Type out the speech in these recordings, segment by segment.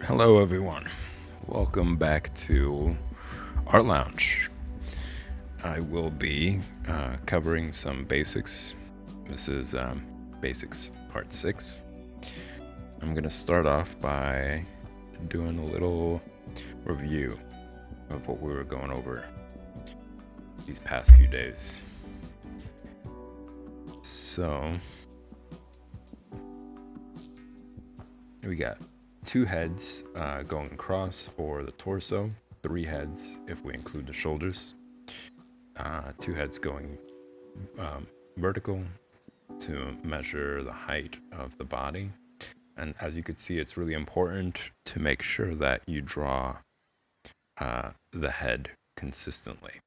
Hello, everyone. Welcome back to Art Lounge. I will be covering some basics. This is Basics Part 6. I'm going to start off by doing a little review of what we were going over these past few days. So, we got 2 heads going across for the torso, 3 heads if we include the shoulders, 2 heads going vertical to measure the height of the body. And as you could see, it's really important to make sure that you draw the head consistently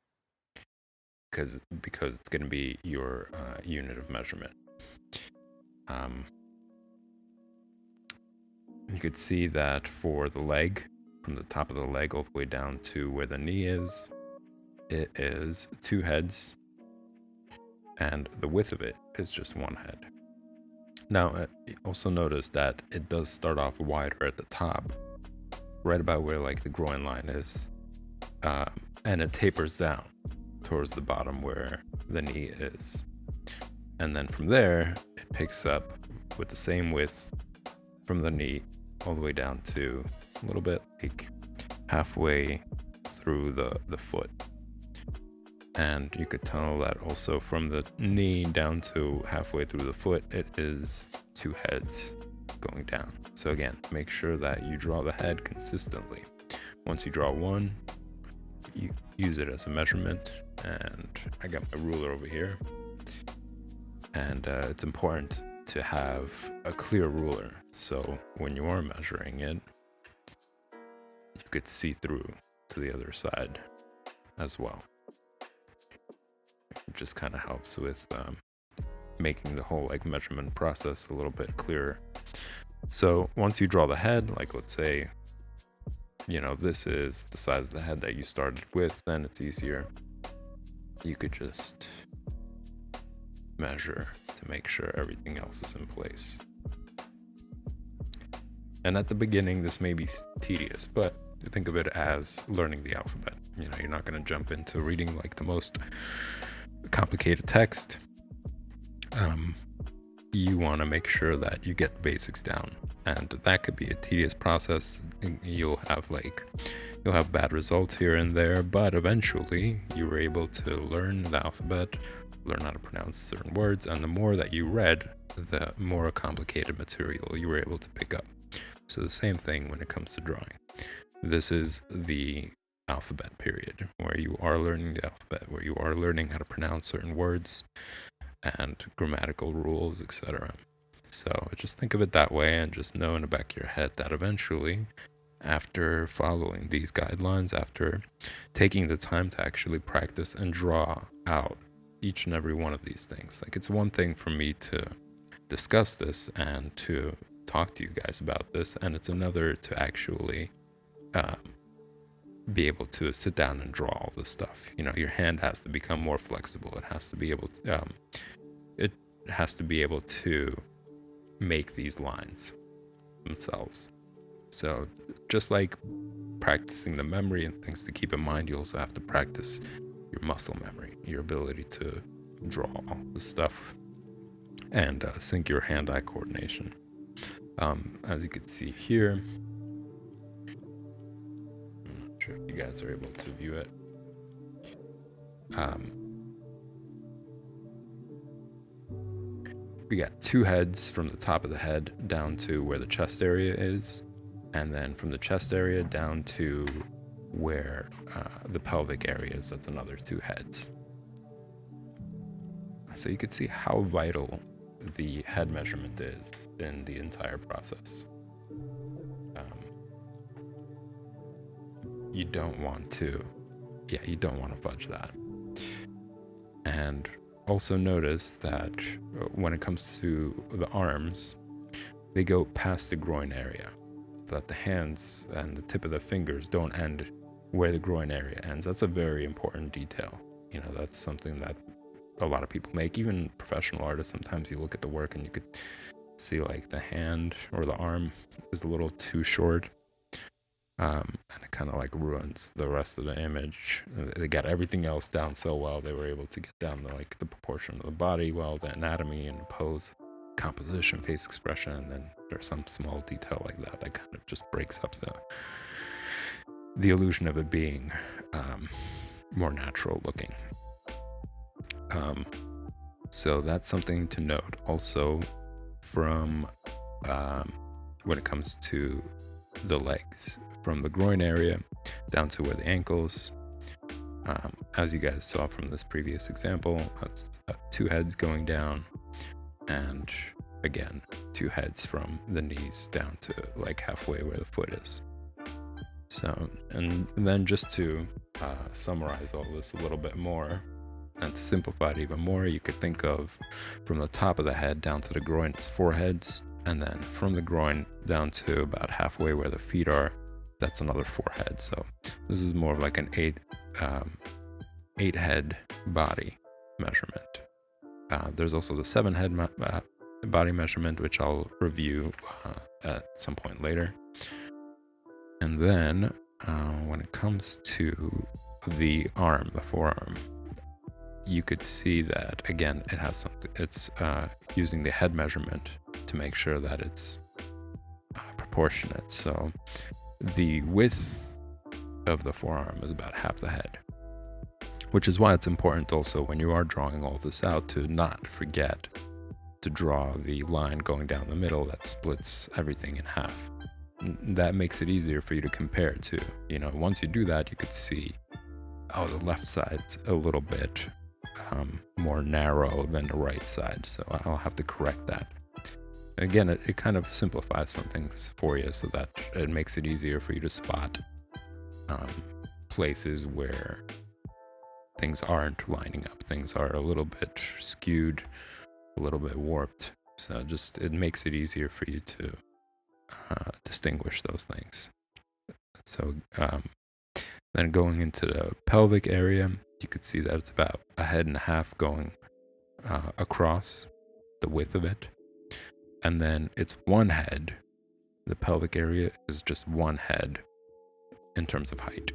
because it's going to be your unit of measurement. You could see that for the leg, from the top of the leg all the way down to where the knee is, it is 2 heads, and the width of it is just 1 head. Now, also notice that it does start off wider at the top, right about where like the groin line is, and it tapers down towards the bottom where the knee is. And then from there, it picks up with the same width from the knee all the way down to a little bit like halfway through the foot. And you could tell that also from the knee down to halfway through the foot, it is 2 heads going down. So again, make sure that you draw the head consistently. Once you draw one, you use it as a measurement. And I got my ruler over here. And it's important to have a clear ruler, so when you are measuring it, you could see through to the other side as well. It just kind of helps with making the whole like measurement process a little bit clearer. So once you draw the head, like let's say, this is the size of the head that you started with, then it's easier. You could just measure to make sure everything else is in place. And at the beginning, this may be tedious, but think of it as learning the alphabet. You're not going to jump into reading like the most complicated text. You want to make sure that you get the basics down, and that could be a tedious process. You'll have bad results here and there, but eventually you were able to learn the alphabet, learn how to pronounce certain words, and the more that you read, the more complicated material you were able to pick up. So the same thing when it comes to drawing. This is the alphabet period, where you are learning the alphabet, where you are learning how to pronounce certain words and grammatical rules, etc. So just think of it that way, and just know in the back of your head that eventually, after following these guidelines, after taking the time to actually practice and draw out each and every one of these things, like it's one thing for me to discuss this and to talk to you guys about this, and it's another to actually be able to sit down and draw all this stuff. Your hand has to become more flexible. It has to be able to make these lines themselves. So just like practicing the memory and things to keep in mind, you also have to practice your muscle memory, your ability to draw all this stuff, and sync your hand-eye coordination. As you can see here, I'm not sure if you guys are able to view it. We got 2 heads from the top of the head down to where the chest area is, and then from the chest area down to where the pelvic area is. That's another 2 heads. So you could see how vital the head measurement is in the entire process. You don't want to fudge that. And also notice that when it comes to the arms, they go past the groin area, that the hands and the tip of the fingers don't end where the groin area ends. That's a very important detail. That's something that a lot of people make, even professional artists. Sometimes you look at the work and you could see like the hand or the arm is a little too short. And it kind of like ruins the rest of the image. They got everything else down so well. They were able to get down to like the proportion of the body, well, the anatomy and pose, composition, face expression, and then there's some small detail like that that kind of just breaks up the illusion of it being more natural looking. So that's something to note. Also, from when it comes to the legs, from the groin area down to where the ankles, as you guys saw from this previous example, that's 2 heads going down, and again 2 heads from the knees down to like halfway where the foot is. So, and then just to summarize all this a little bit more and to simplify it even more, you could think of from the top of the head down to the groin, it's 4 heads, and then from the groin down to about halfway where the feet are, that's another 4 heads. So this is more of like an 8 head body measurement. There's also the 7 head body measurement, which I'll review at some point later. And then when it comes to the arm, the forearm, you could see that again it has something. It's using the head measurement to make sure that it's proportionate. So the width of the forearm is about half the head, which is why it's important also when you are drawing all this out to not forget to draw the line going down the middle that splits everything in half. That makes it easier for you to compare it to. You know, once you do that, you could see, oh, the left side's a little bit more narrow than the right side, so I'll have to correct that. Again, it kind of simplifies some things for you so that it makes it easier for you to spot places where things aren't lining up. Things are a little bit skewed, a little bit warped. So just it makes it easier for you to distinguish those things. So then going into the pelvic area, you could see that it's about 1.5 heads going across the width of it. And then it's 1 head. The pelvic area is just 1 head in terms of height.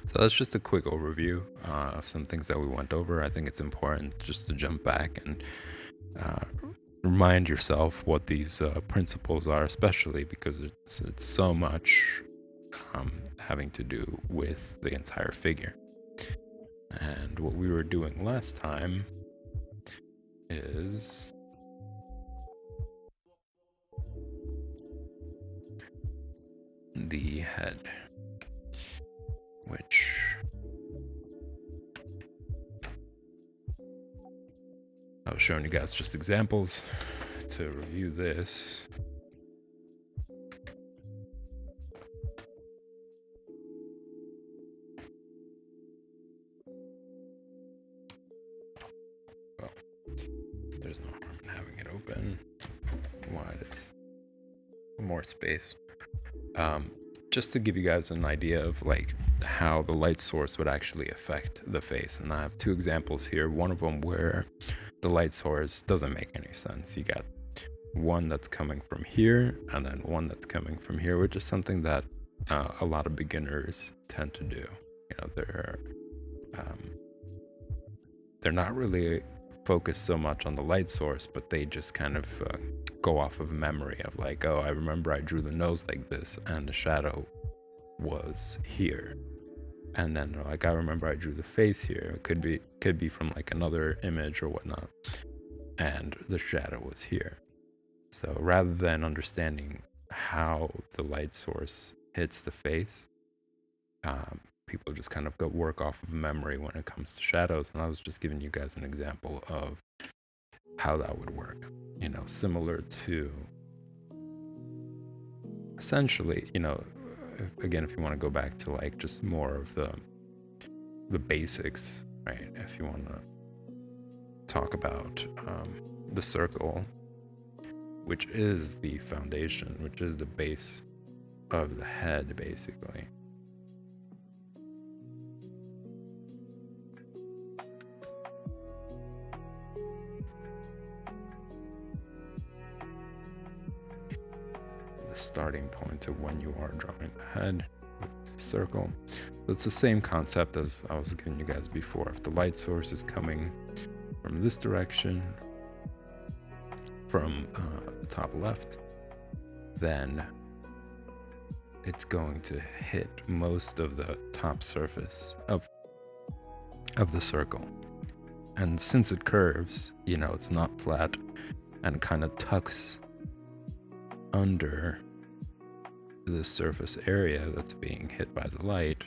So that's just a quick overview of some things that we went over. I think it's important just to jump back and remind yourself what these principles are, especially because it's so much having to do with the entire figure. And what we were doing last time is the head, which I was showing you guys just examples to review this. Well, there's no harm in having it open wide. It's more space. Just to give you guys an idea of like how the light source would actually affect the face. And I have 2 examples here. One of them where the light source doesn't make any sense. You got one that's coming from here and then one that's coming from here, which is something that a lot of beginners tend to do. You know, they're not really focused so much on the light source, but they just kind of go off of memory of like, oh, I remember I drew the nose like this and the shadow was here. And then they're like, I remember I drew the face here. It could be from like another image or whatnot, and the shadow was here. So rather than understanding how the light source hits the face, people just kind of go work off of memory when it comes to shadows. And I was just giving you guys an example of how that would work. You know, similar to essentially, you know, again, if you want to go back to like just more of the basics, right? If you want to talk about the circle, which is the foundation, which is the base of the head, basically. the starting point of when you are drawing the head. It's a circle. So it's the same concept as I was giving you guys before. If the light source is coming from this direction, from the top left, then it's going to hit most of the top surface of the circle. And since it curves, it's not flat and kind of tucks under the surface area that's being hit by the light,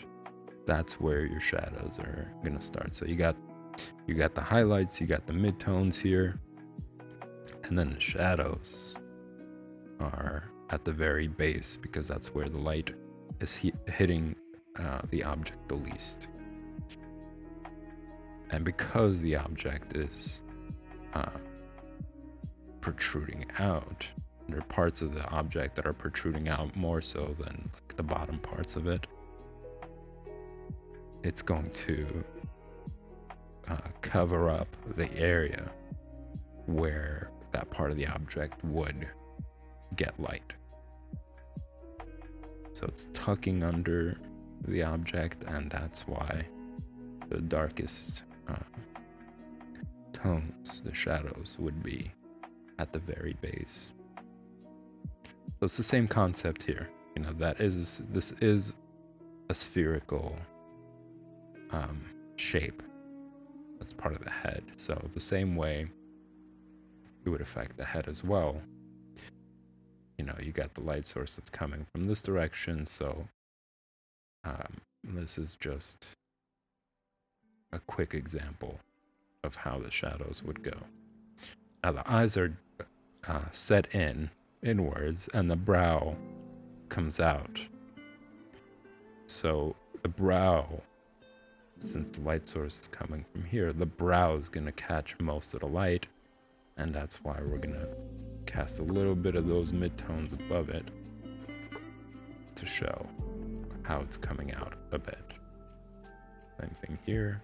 that's where your shadows are going to start. So you got the highlights, you got the midtones here, and then the shadows are at the very base, because that's where the light is hitting the object the least. And because the object is protruding out, there are parts of the object that are protruding out more so than like the bottom parts of it, it's going to cover up the area where that part of the object would get light. So it's tucking under the object, and that's why the darkest tones, the shadows, would be at the very base. So it's the same concept here. This is a spherical shape that's part of the head. So the same way it would affect the head as well. You got the light source that's coming from this direction, so this is just a quick example of how the shadows would go. Now the eyes are set inwards, and the brow comes out. So the brow, since the light source is coming from here, the brow is going to catch most of the light, and that's why we're going to cast a little bit of those midtones above it to show how it's coming out a bit. Same thing here.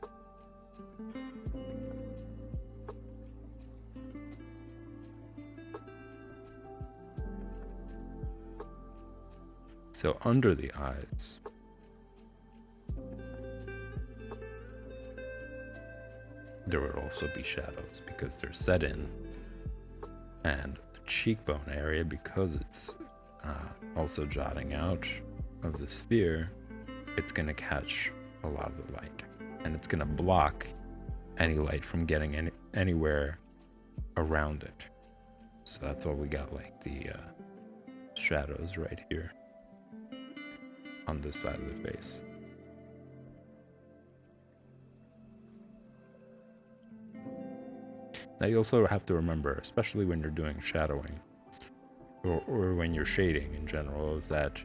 So under the eyes, there would also be shadows because they're set in, and the cheekbone area, because it's also jutting out of the sphere, it's going to catch a lot of the light, and it's going to block any light from getting anywhere around it. So that's why we got like the shadows right here on this side of the face. Now you also have to remember, especially when you're doing shadowing or when you're shading in general, is that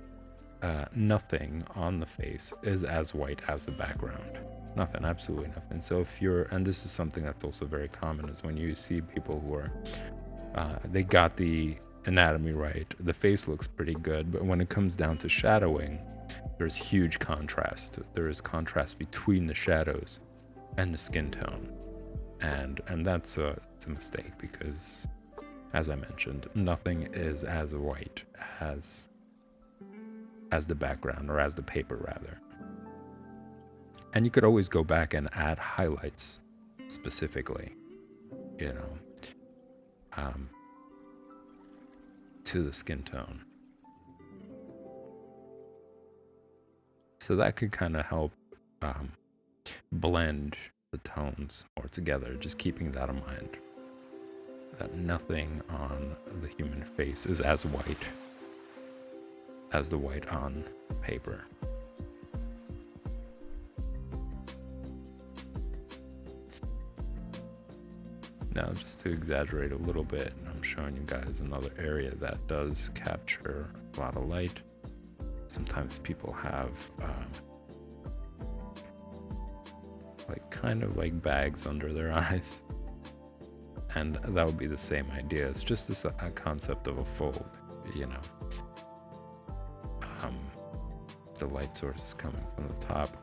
nothing on the face is as white as the background. Nothing, absolutely nothing. So and this is something that's also very common, is when you see people who are, they got the anatomy right, the face looks pretty good, but when it comes down to shadowing, there's huge contrast. There is contrast between the shadows and the skin tone. And that's it's a mistake, because, as I mentioned, nothing is as white as the background, or as the paper rather. And you could always go back and add highlights specifically, to the skin tone. So that could kind of help blend the tones more together, just keeping that in mind, that nothing on the human face is as white as the white on paper. Now, just to exaggerate a little bit, I'm showing you guys another area that does capture a lot of light. Sometimes people have kind of like bags under their eyes, and that would be the same idea. It's just a concept of a fold, the light source is coming from the top,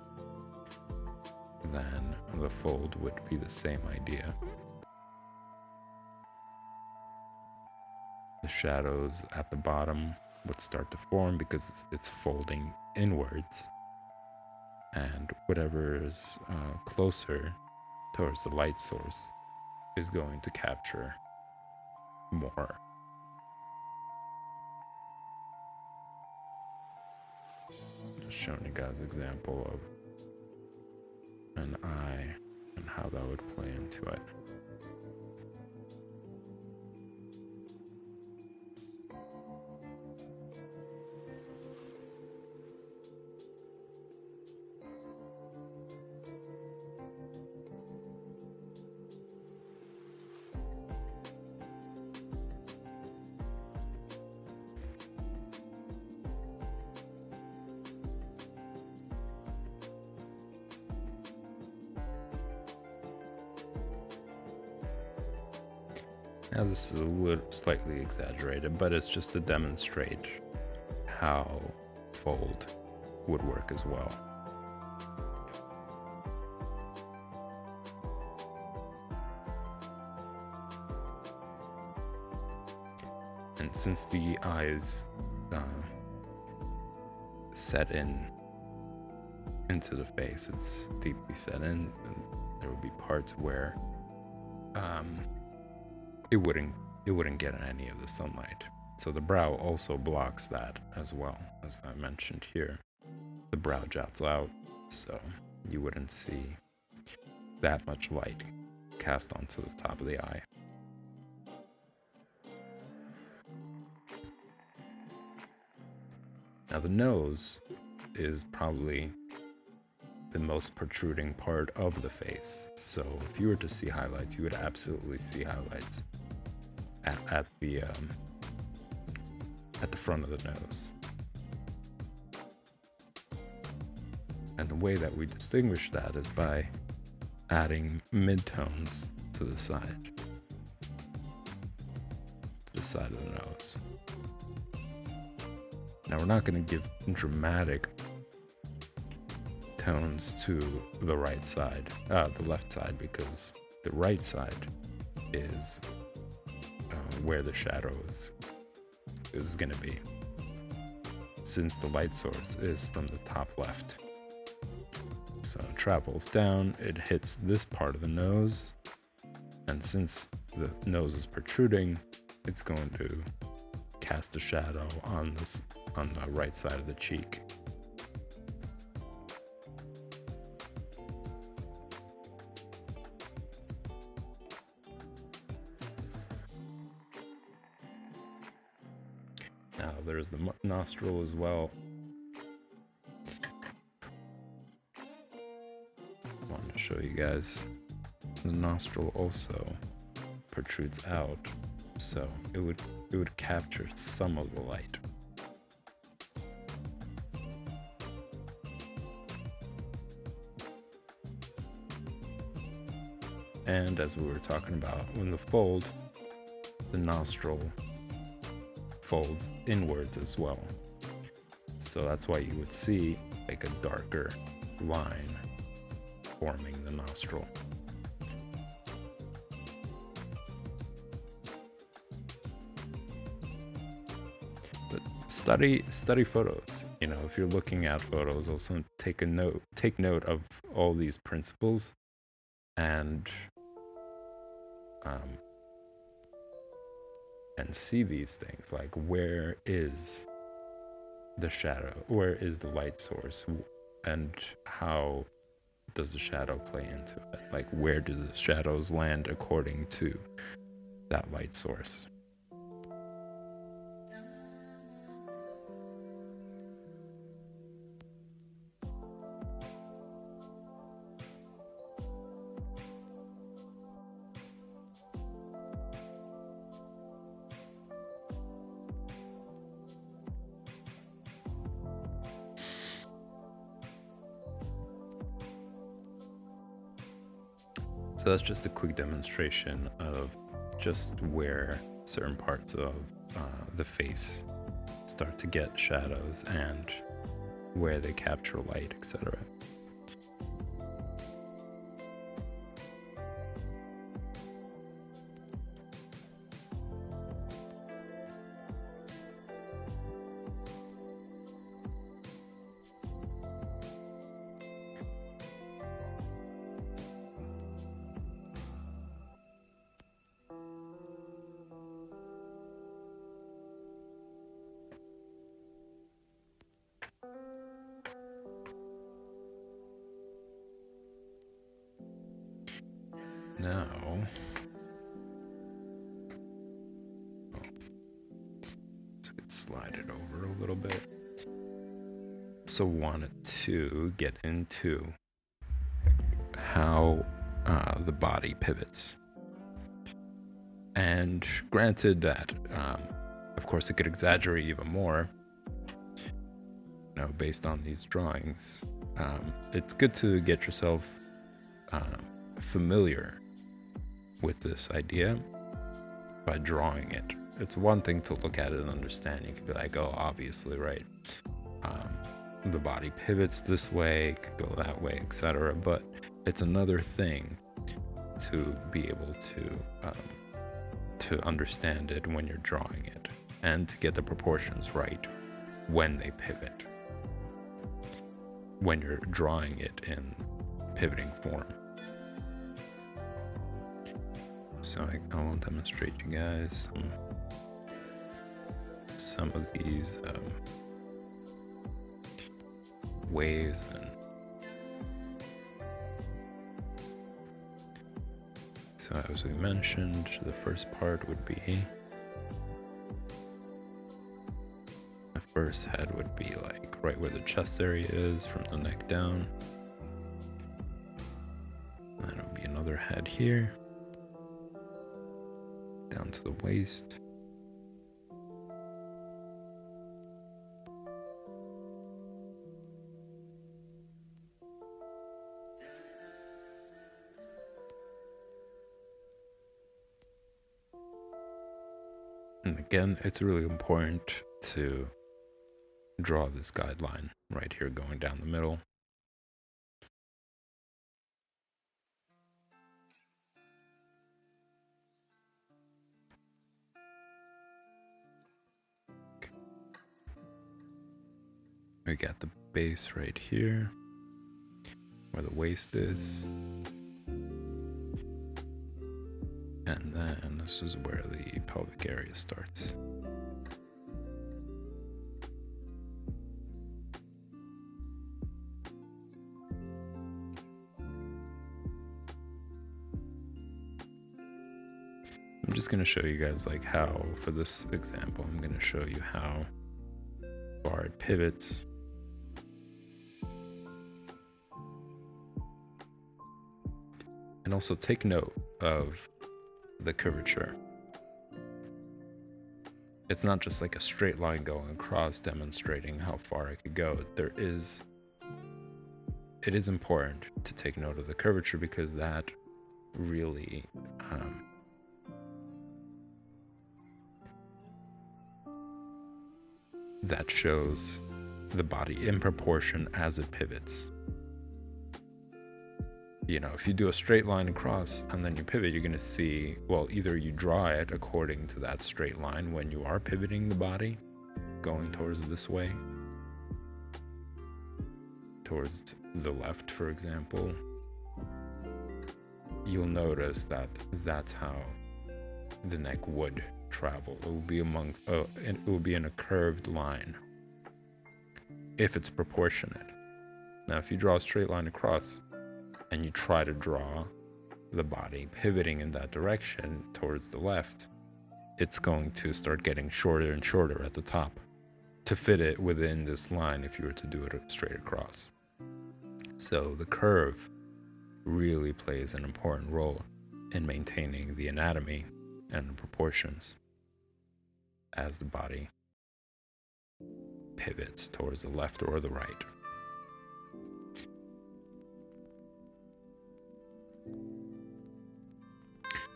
then the fold would be the same idea. The shadows at the bottom would start to form because it's folding inwards, and whatever is closer towards the light source is going to capture more. Just showing you guys an example of an eye and how that would play into it. Now this is a little slightly exaggerated, but it's just to demonstrate how fold would work as well. And since the eye is set into the face, it's deeply set in, and there will be parts where it wouldn't get any of the sunlight. So the brow also blocks that as well, as I mentioned here. The brow juts out, so you wouldn't see that much light cast onto the top of the eye. Now the nose is probably the most protruding part of the face. So if you were to see highlights, you would absolutely see highlights at the front of the nose. And the way that we distinguish that is by adding midtones to the side of the nose. Now we're not going to give dramatic tones to the right side, the left side, because the right side is where the shadow is going to be, since the light source is from the top left. So it travels down, it hits this part of the nose, and since the nose is protruding, it's going to cast a shadow on the right side of the cheek. Now there's the nostril as well. I wanted to show you guys. The nostril also protrudes out, so it would capture some of the light. And as we were talking about, when the nostril folds inwards as well. So that's why you would see like a darker line forming the nostril. But study photos. You know, if you're looking at photos, also take note of all these principles, and see these things, like where is the shadow, where is the light source, and how does the shadow play into it? Like, where do the shadows land according to that light source? So that's just a quick demonstration of just where certain parts of the face start to get shadows and where they capture light, etc. now, so we slide it over a little bit. So wanted to get into how the body pivots. And granted that, of course, it could exaggerate even more, based on these drawings. It's good to get yourself familiar with this idea by drawing it. It's one thing to look at it and understand. You could be like, oh, obviously, right? The body pivots this way, it could go that way, etc. But it's another thing to be able to understand it when you're drawing it, and to get the proportions right when they pivot, when you're drawing it in pivoting form. So I will demonstrate you guys some of these ways. And so as we mentioned, the first part would be, the first head would be like right where the chest area is, from the neck down. And then it would be another head here, down to the waist. And again, it's really important to draw this guideline right here going down the middle. We got the base right here, where the waist is. And then this is where the pelvic area starts. I'm just going to show you guys like how, for this example, I'm going to show you how far it pivots. And also take note of the curvature. It's not just like a straight line going across demonstrating how far it could go. It is important to take note of the curvature, because that really that shows the body in proportion as it pivots. If you do a straight line across and then you pivot, you're going to see, well, either you draw it according to that straight line when you are pivoting the body, going towards this way, towards the left, for example. You'll notice that that's how the neck would travel. It will be it will be in a curved line if it's proportionate. Now, if you draw a straight line across and you try to draw the body pivoting in that direction towards the left, it's going to start getting shorter and shorter at the top to fit it within this line if you were to do it straight across. So the curve really plays an important role in maintaining the anatomy and the proportions as the body pivots towards the left or the right.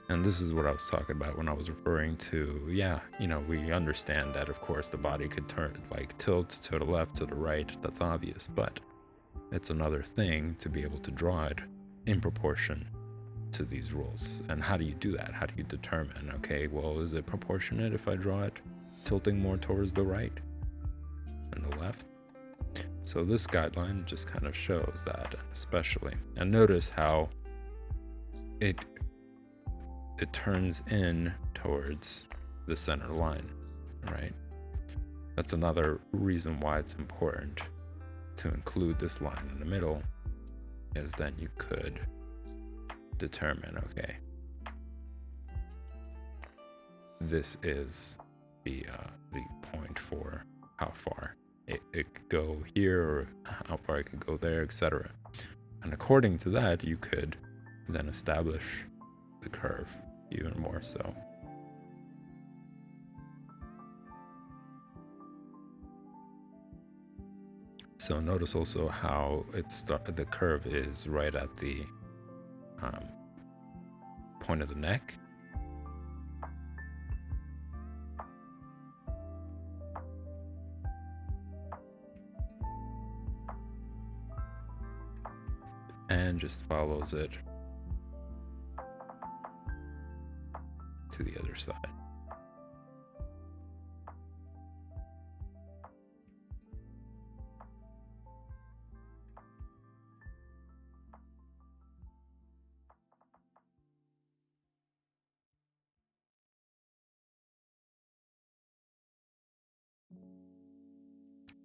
And this is what I was talking about when I was referring to, we understand that, of course, the body could tilt to the left, to the right. That's obvious, but it's another thing to be able to draw it in proportion to these rules. And how do you do that? How do you determine, okay, well, is it proportionate if I draw it tilting more towards the right and the left? So this guideline just kind of shows that, especially. And notice how it turns in towards the center line, right? That's another reason why it's important to include this line in the middle, is then you could determine, okay, this is the point for how far it could go here, or how far it could go there, etc. And according to that, you could then establish the curve even more so. So notice also how the curve is right at the point of the neck. And just follows it to the other side.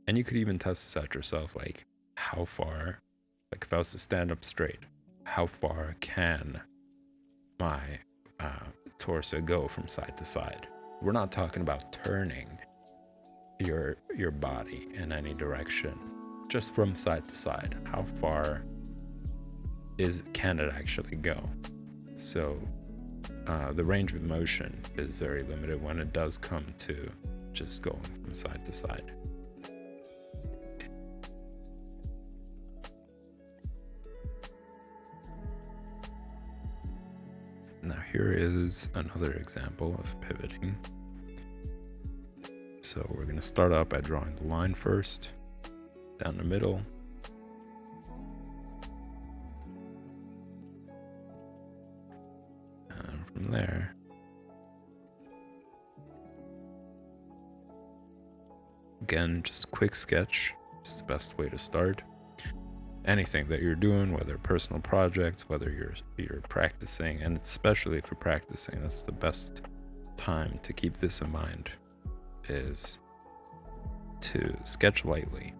And you could even test this out yourself, like how far, like if I was to stand up straight, how far can my torso go from side to side? We're not talking about turning your body in any direction, just from side to side. How far can it actually go? So the range of motion is very limited when it does come to just going from side to side. Now here is another example of pivoting. So we're going to start out by drawing the line first, down the middle. And from there, again, just a quick sketch, just the best way to start. Anything that you're doing, whether personal projects, whether you're practicing, and especially for practicing, that's the best time to keep this in mind, is to sketch lightly.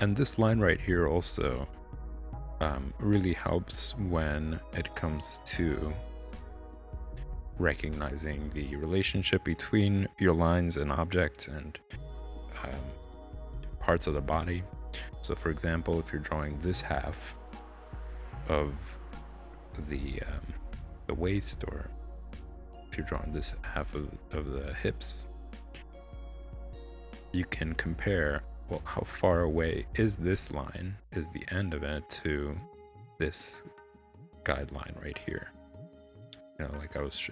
And this line right here also really helps when it comes to recognizing the relationship between your lines and objects and parts of the body. So for example, if you're drawing this half of the waist, or if you're drawing this half of the hips, you can compare, well, how far away is this line, is the end of it, to this guideline right here. You know, like I was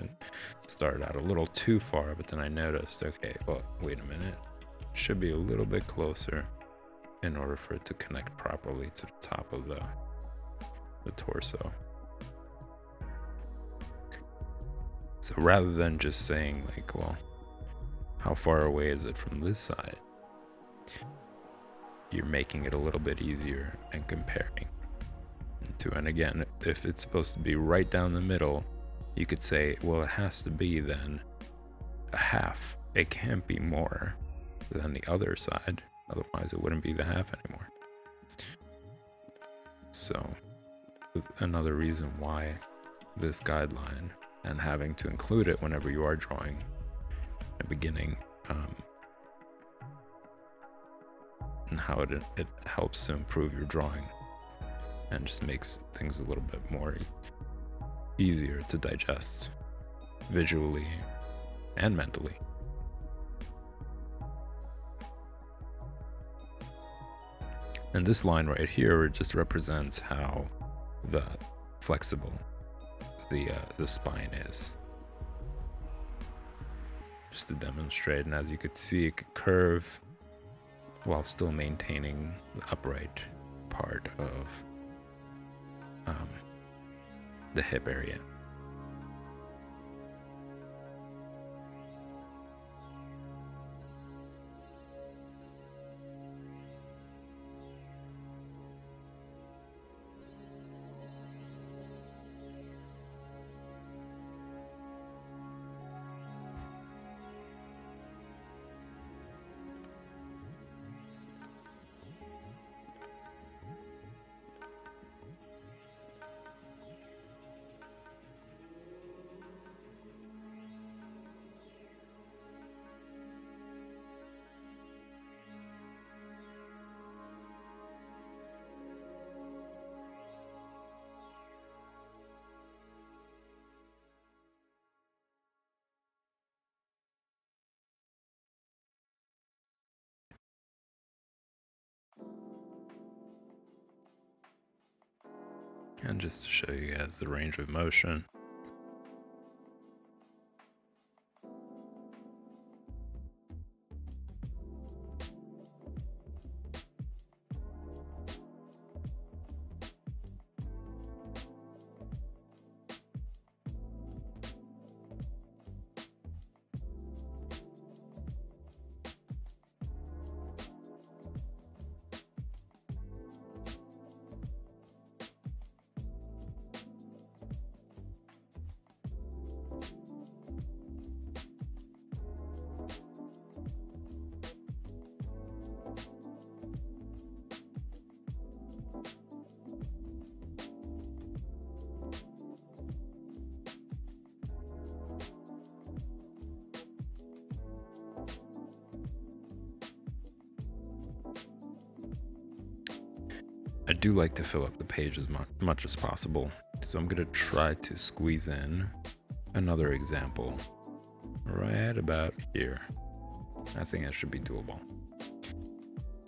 started out a little too far, but then I noticed, okay, well, wait a minute, it should be a little bit closer in order for it to connect properly to the top of the torso. So rather than just saying like, well, how far away is it from this side, you're making it a little bit easier and comparing. And again, if it's supposed to be right down the middle, you could say, well, it has to be then a half. It can't be more than the other side, otherwise it wouldn't be the half anymore. So another reason why this guideline, and having to include it whenever you are drawing at the beginning, and how it helps to improve your drawing and just makes things a little bit more easier to digest visually and mentally. And this line right here just represents how flexible the spine is. Just to demonstrate, and as you could see, it could curve while still maintaining the upright part of the hip area. And just to show you guys the range of motion, I do like to fill up the page as much as possible, so I'm going to try to squeeze in another example right about here. I think that should be doable.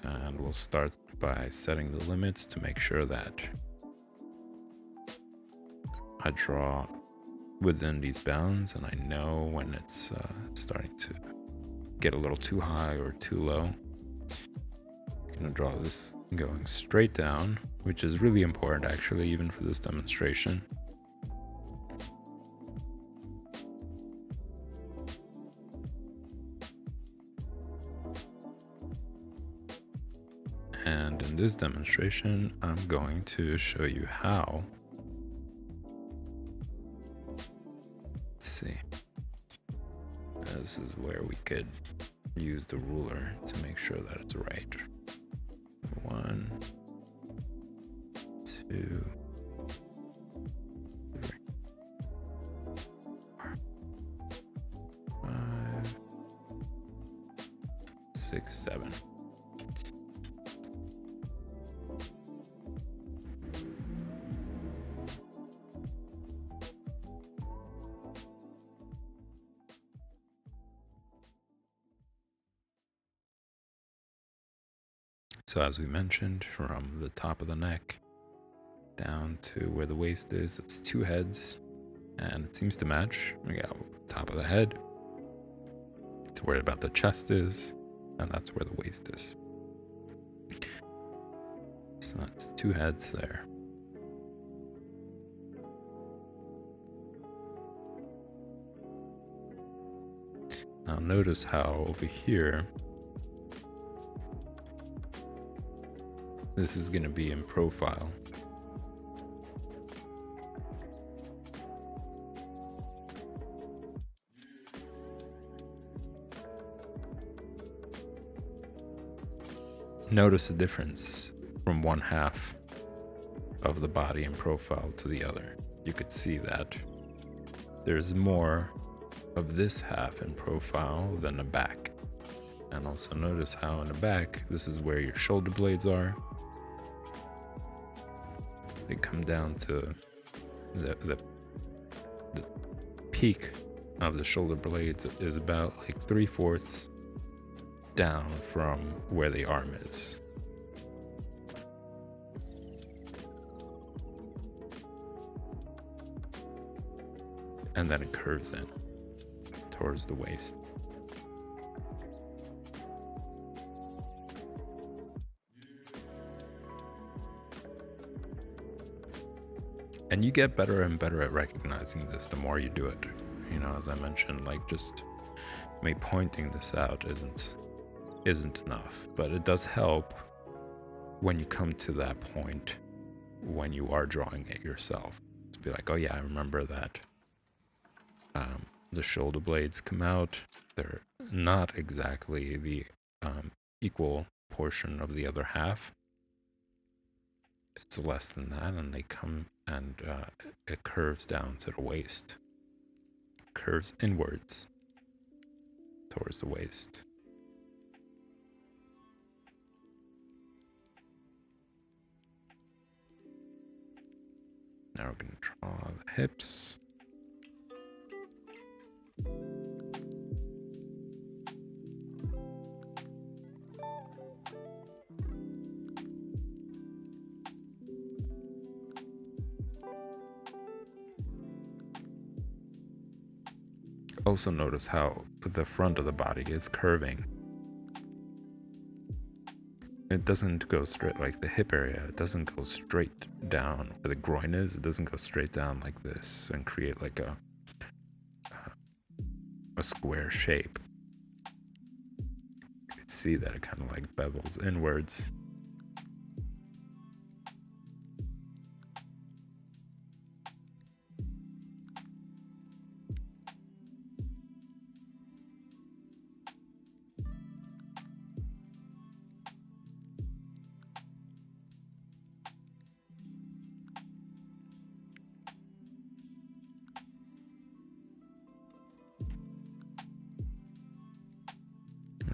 And we'll start by setting the limits to make sure that I draw within these bounds, and I know when it's starting to get a little too high or too low. I'm going to draw this going straight down, which is really important actually, even for this demonstration. And in this demonstration, I'm going to show you how. Let's see. This is where we could use the ruler to make sure that it's right. 1, 2, 3, 4, 5, 6, 7. So as we mentioned, from the top of the neck down to where the waist is, it's 2 heads, and it seems to match. We got top of the head to where about the chest is, and that's where the waist is. So that's 2 heads there. Now notice how over here, this is going to be in profile. Notice the difference from one half of the body in profile to the other. You could see that there's more of this half in profile than the back. And also notice how in the back, this is where your shoulder blades are. They come down to the peak of the shoulder blades is about like 3/4 down from where the arm is. And then it curves in towards the waist. And you get better and better at recognizing this the more you do it. You know, as I mentioned, like just me pointing this out isn't enough, but it does help when you come to that point when you are drawing it yourself. To be like, oh yeah, I remember that the shoulder blades come out. They're not exactly the equal portion of the other half. It's less than that, and they come and it curves down to the waist. Curves inwards towards the waist. Now we're going to draw the hips. Also notice how the front of the body is curving. It doesn't go straight like the hip area. It doesn't go straight down where the groin is. It doesn't go straight down like this and create like a square shape. You can see that it kind of like bevels inwards.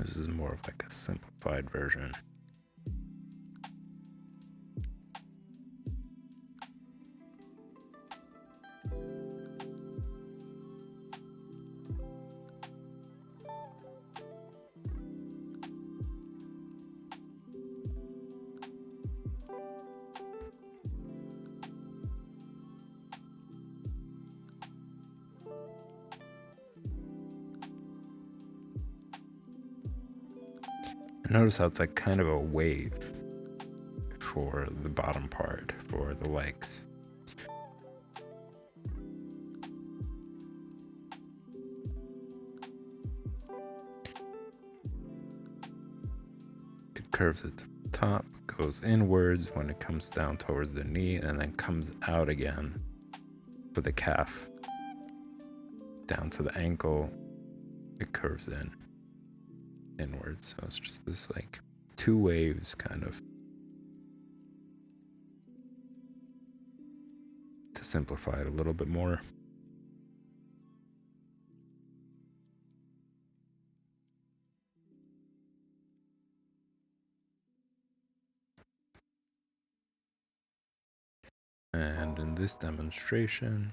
This is more of like a simplified version. Notice how it's like kind of a wave for the bottom part, for the legs. It curves at the top, goes inwards when it comes down towards the knee, and then comes out again for the calf. Down to the ankle, it curves inwards. So it's just this like 2 waves kind of. to simplify it a little bit more. And in this demonstration,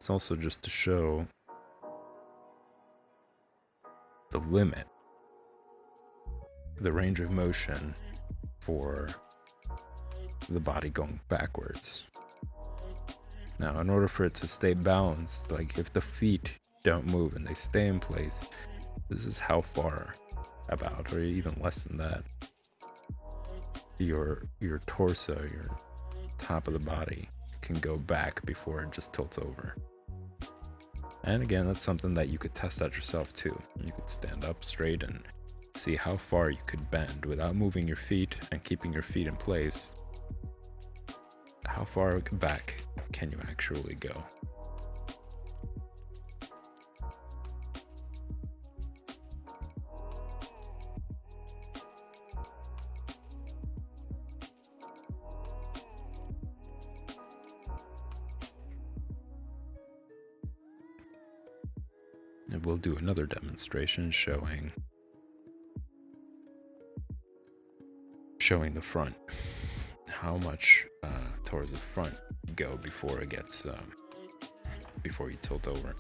it's also just to show the limit, the range of motion for the body going backwards. Now, in order for it to stay balanced, like if the feet don't move and they stay in place, this is how far, about, or even less than that, your torso, your top of the body can go back before it just tilts over. And again, that's something that you could test out yourself too. You could stand up straight and see how far you could bend without moving your feet and keeping your feet in place. How far back can you actually go? And we'll do another demonstration showing the front, how much towards the front you go before it gets before you tilt over.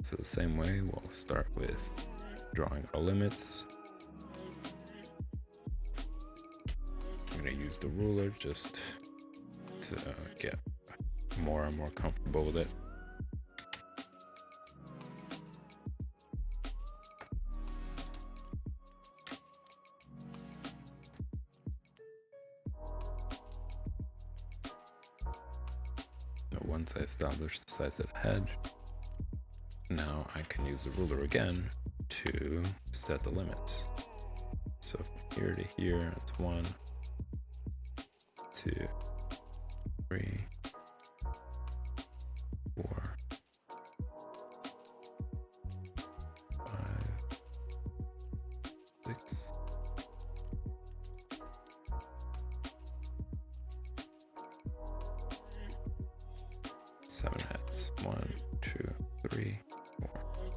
So the same way, we'll start with drawing our limits. I'm going to use the ruler just to get more and more comfortable with it. Now, once I establish the size of the head, now I can use the ruler again to set the limits. So from here to here, it's 1, 2, 3, 4, 5, 6, 7 heads. 1, 2, 3, 4,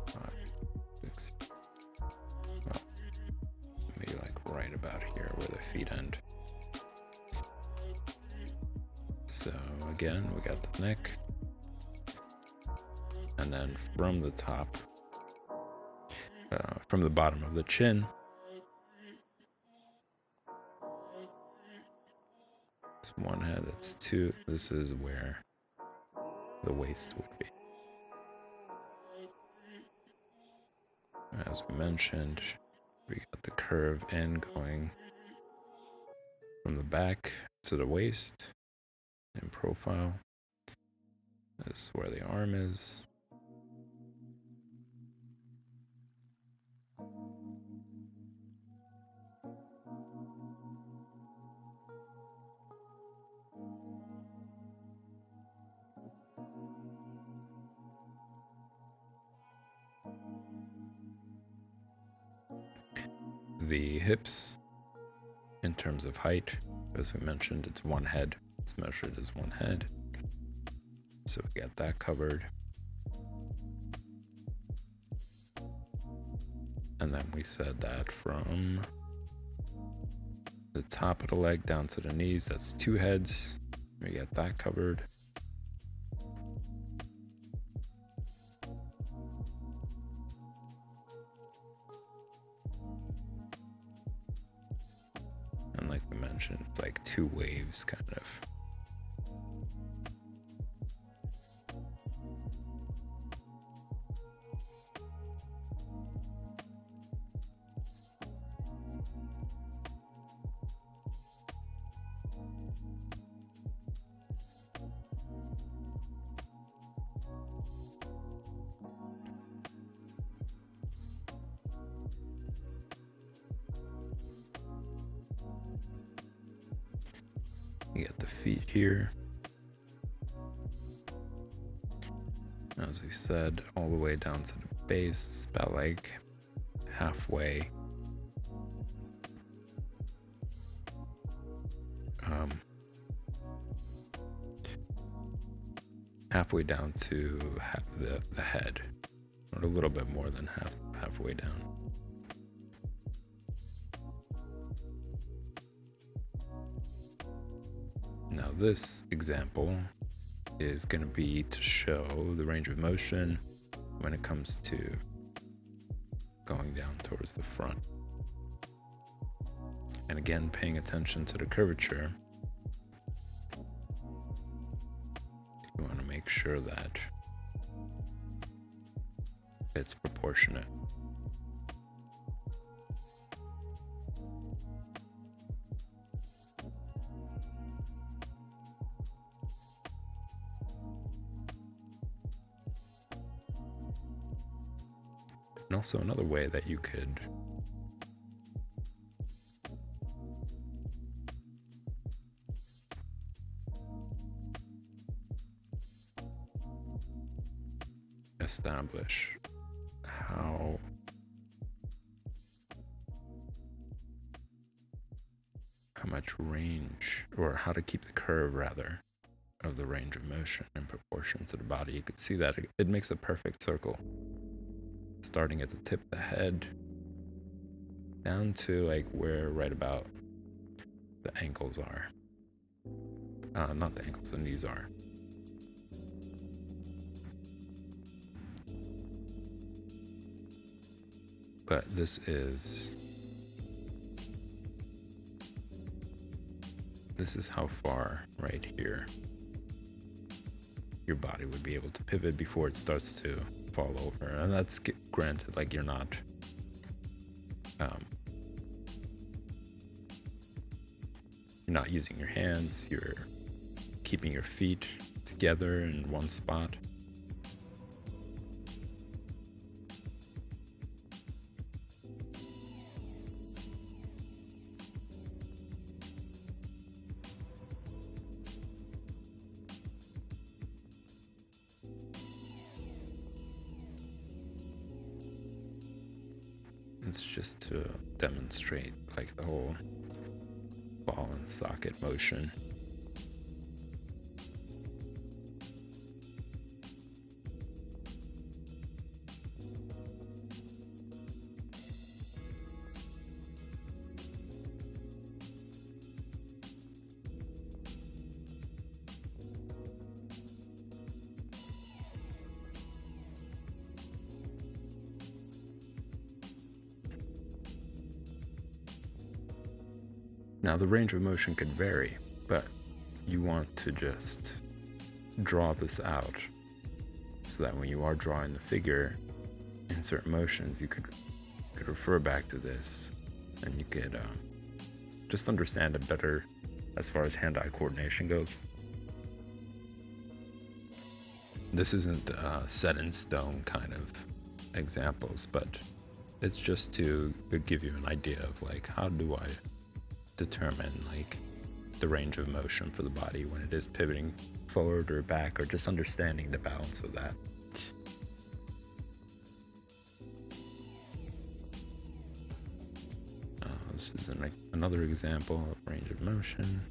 5, 6. Well, maybe like right about here where the feet end. So again, we got the neck. And then from the top, from the bottom of the chin, it's 1 head, that's 2. This is where the waist would be. As we mentioned, we got the curve in going from the back to the waist in profile. This is where the arm is. The hips, in terms of height, as we mentioned, it's 1 head. It's measured as 1 head. So we got that covered. And then we said that from the top of the leg down to the knees, that's 2 heads. We got that covered. And like we mentioned, it's like 2 waves kind of. You get the feet here. As we said, all the way down to the base, about like halfway. halfway down to the head, or a little bit more than halfway down. Now this example is going to be to show the range of motion when it comes to going down towards the front. And again, paying attention to the curvature, you want to make sure that it's proportionate. And also another way that you could establish how much range, or how to keep the curve rather, of the range of motion in proportion to the body. You could see that it makes a perfect circle, starting at the tip of the head down to like where right about the ankles are. Not the ankles, the knees are. But this is how far right here your body would be able to pivot before it starts to fall over. And that's granted, like you're not using your hands, you're keeping your feet together in one spot. It's just to demonstrate like the whole ball and socket motion. Now the range of motion could vary, but you want to just draw this out so that when you are drawing the figure in certain motions, you could refer back to this, and you could just understand it better as far as hand-eye coordination goes. This isn't set in stone kind of examples, but it's just to give you an idea of like, how do I determine like the range of motion for the body when it is pivoting forward or back, or just understanding the balance of that. This is another example of range of motion.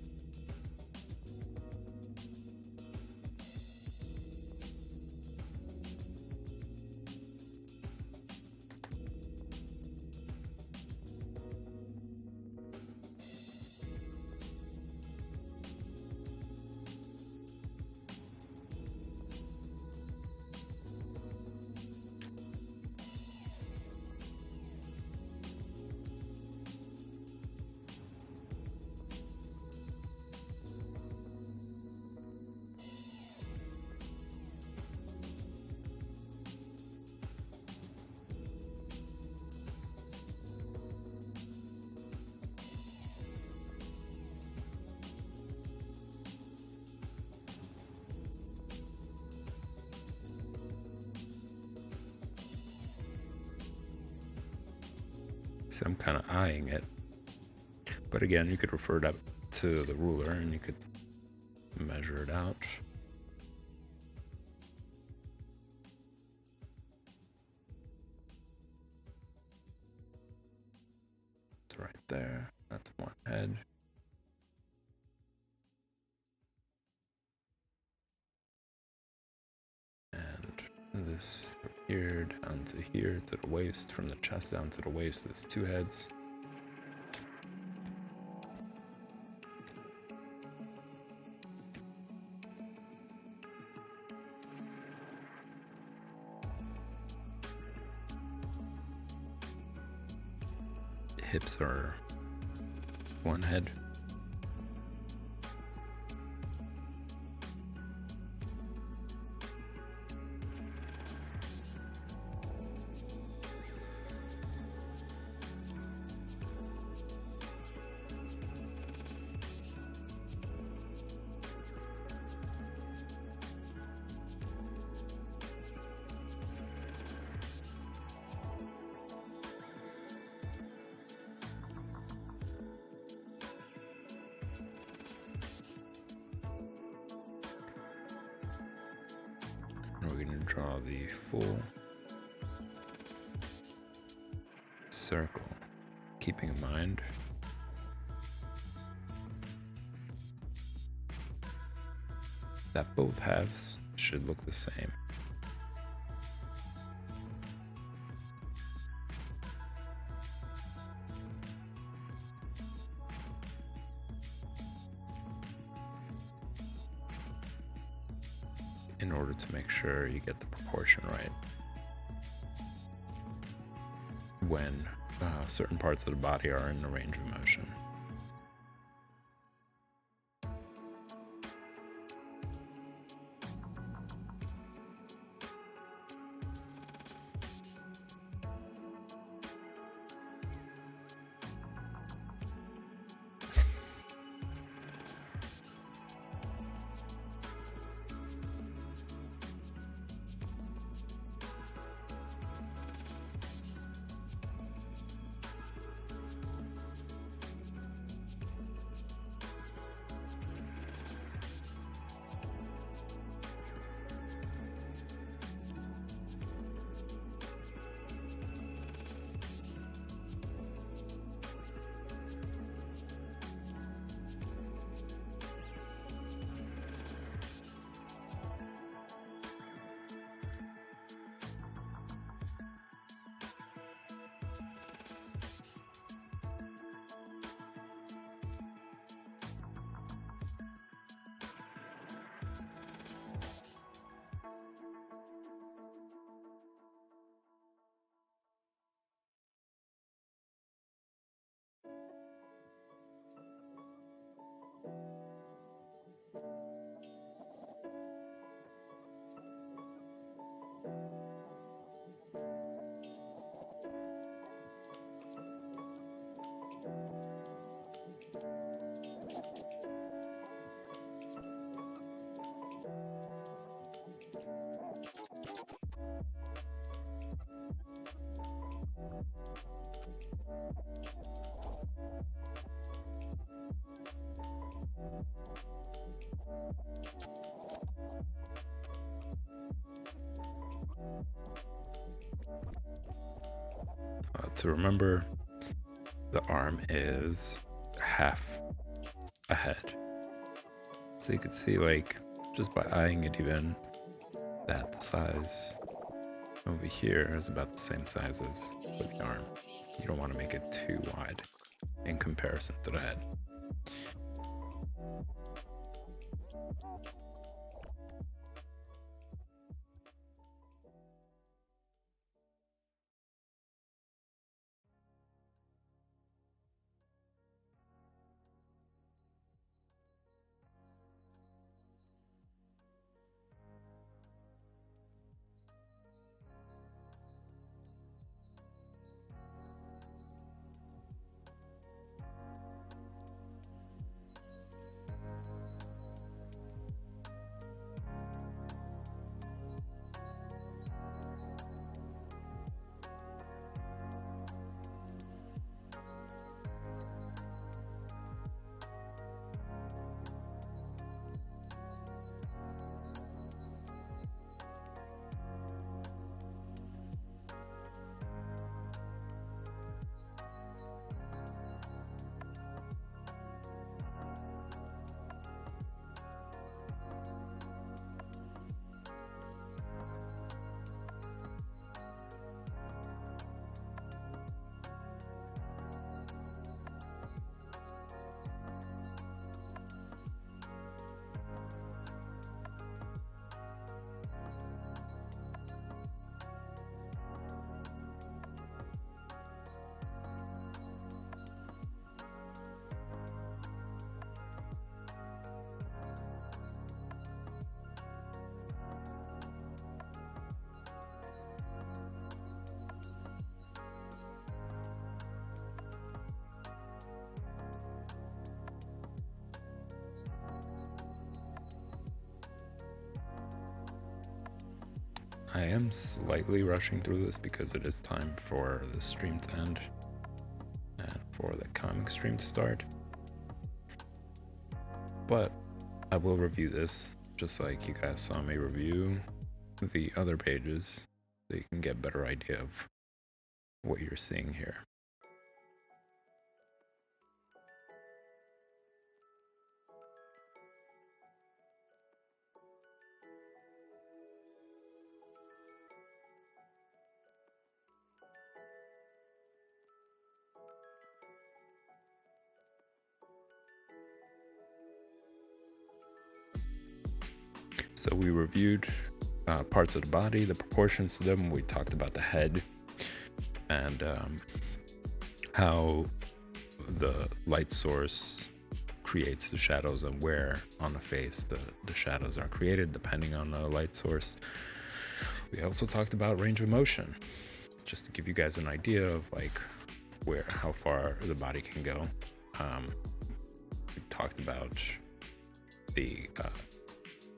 So I'm kind of eyeing it, but again, you could refer that to the ruler and you could measure it out. It's right there. That's one head. this from here down to here to the waist, from the chest down to the waist, there's 2 heads. Hips are 1 head. And we're going to draw the full circle, keeping in mind that both halves should look the same. In order to make sure you get the proportion right when certain parts of the body are in the range of motion. To remember, the arm is half a head. So you could see, like, just by eyeing it even, that the size over here is about the same size as with the arm. You don't want to make it too wide in comparison to the head. I am slightly rushing through this because it is time for the stream to end and for the comic stream to start. But I will review this just like you guys saw me review the other pages so you can get a better idea of what you're seeing here. So we reviewed parts of the body, the proportions to them. We talked about the head and how the light source creates the shadows and where on the face the shadows are created depending on the light source. We also talked about range of motion, just to give you guys an idea of like how far the body can go. We talked about the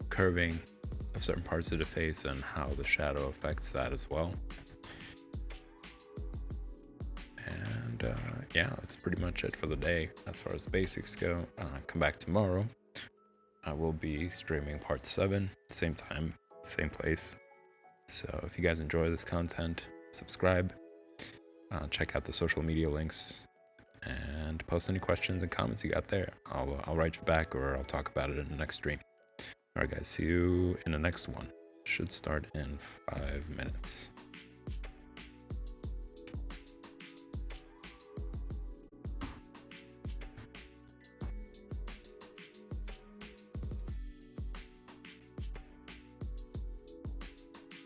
curving of certain parts of the face and how the shadow affects that as well. And yeah, that's pretty much it for the day as far as the basics go. Come back tomorrow. I will be streaming part 7, same time, same place. So if you guys enjoy this content, subscribe, check out the social media links, and post any questions and comments you got there. I'll write you back, or I'll talk about it in the next stream. All right, guys, see you in the next one. Should start in 5 minutes.